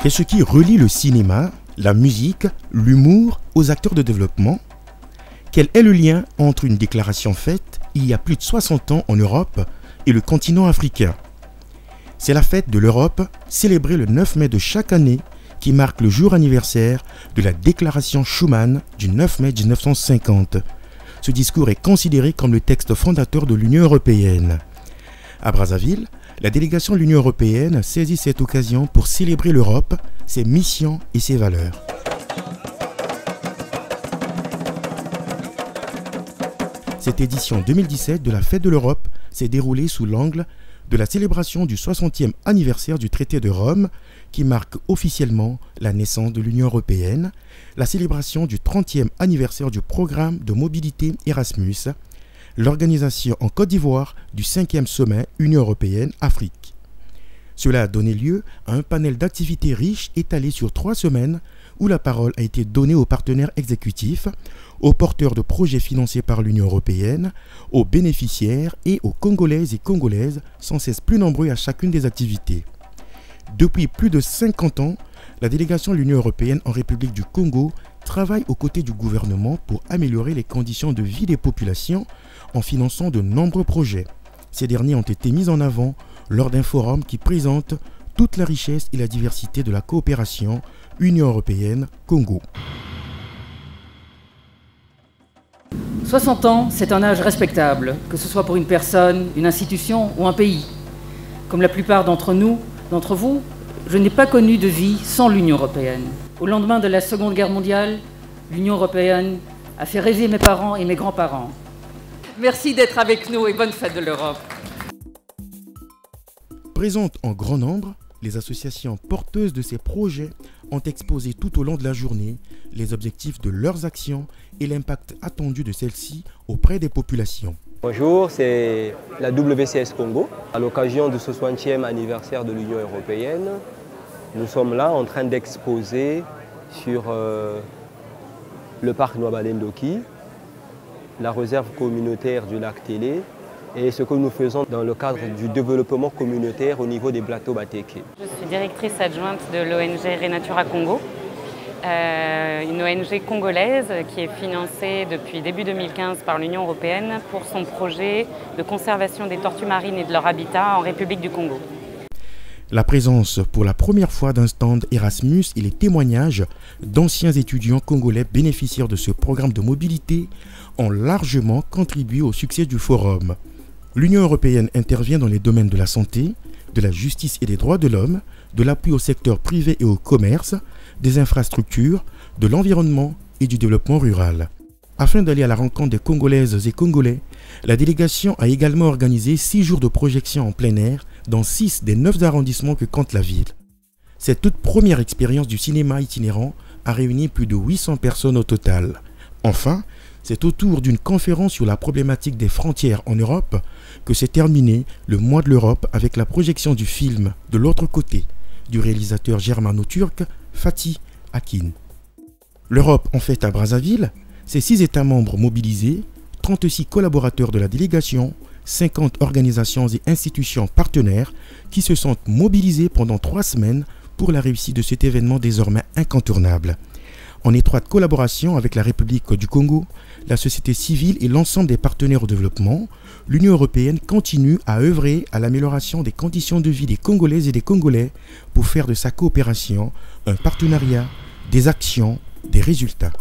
est ce qui relie le cinéma, la musique, l'humour aux acteurs de développement. Quel est le lien entre une déclaration faite il y a plus de 60 ans en Europe et le continent africain? C'est la fête de l'Europe, célébrée le 9 mai de chaque année, qui marque le jour anniversaire de la déclaration Schuman du 9 mai 1950. Ce discours est considéré comme le texte fondateur de l'Union européenne. À Brazzaville, la délégation de l'Union européenne saisit cette occasion pour célébrer l'Europe, ses missions et ses valeurs. Cette édition 2017 de la Fête de l'Europe s'est déroulée sous l'angle de la célébration du 60e anniversaire du traité de Rome, qui marque officiellement la naissance de l'Union européenne, la célébration du 30e anniversaire du programme de mobilité Erasmus, l'organisation en Côte d'Ivoire du 5e sommet Union européenne-Afrique. Cela a donné lieu à un panel d'activités riches étalé sur 3 semaines où la parole a été donnée aux partenaires exécutifs, aux porteurs de projets financés par l'Union européenne, aux bénéficiaires et aux Congolaises et Congolaises sans cesse plus nombreux à chacune des activités. Depuis plus de 50 ans, la délégation de l'Union européenne en République du Congo travaille aux côtés du gouvernement pour améliorer les conditions de vie des populations en finançant de nombreux projets. Ces derniers ont été mis en avant lors d'un forum qui présente toute la richesse et la diversité de la coopération Union européenne-Congo. 60 ans, c'est un âge respectable, que ce soit pour une personne, une institution ou un pays. Comme la plupart d'entre vous, je n'ai pas connu de vie sans l'Union européenne. Au lendemain de la Seconde Guerre mondiale, l'Union européenne a fait rêver mes parents et mes grands-parents. Merci d'être avec nous et bonne fête de l'Europe. Présentes en grand nombre, les associations porteuses de ces projets ont exposé tout au long de la journée les objectifs de leurs actions et l'impact attendu de celles-ci auprès des populations. Bonjour, c'est la WCS Congo. À l'occasion du 60e anniversaire de l'Union européenne, nous sommes là en train d'exposer sur le parc Nwabale-Ndoki, la réserve communautaire du lac Télé et ce que nous faisons dans le cadre du développement communautaire au niveau des plateaux Bateke. Je suis directrice adjointe de l'ONG Renatura Congo, une ONG congolaise qui est financée depuis début 2015 par l'Union européenne pour son projet de conservation des tortues marines et de leur habitat en République du Congo. La présence pour la première fois d'un stand Erasmus et les témoignages d'anciens étudiants congolais bénéficiaires de ce programme de mobilité ont largement contribué au succès du forum. L'Union européenne intervient dans les domaines de la santé, de la justice et des droits de l'homme, de l'appui au secteur privé et au commerce, des infrastructures, de l'environnement et du développement rural. Afin d'aller à la rencontre des Congolaises et Congolais, la délégation a également organisé 6 jours de projection en plein air dans 6 des 9 arrondissements que compte la ville. Cette toute première expérience du cinéma itinérant a réuni plus de 800 personnes au total. Enfin, c'est autour d'une conférence sur la problématique des frontières en Europe que s'est terminé le mois de l'Europe avec la projection du film « De l'autre côté » du réalisateur germano-turc Fatih Akin. L'Europe en fait à Brazzaville, c'est 6 États membres mobilisés, 36 collaborateurs de la délégation, 50 organisations et institutions partenaires qui se sont mobilisés pendant 3 semaines pour la réussite de cet événement désormais incontournable. En étroite collaboration avec la République du Congo, la société civile et l'ensemble des partenaires au développement, l'Union européenne continue à œuvrer à l'amélioration des conditions de vie des Congolaises et des Congolais pour faire de sa coopération un partenariat, des actions, des résultats.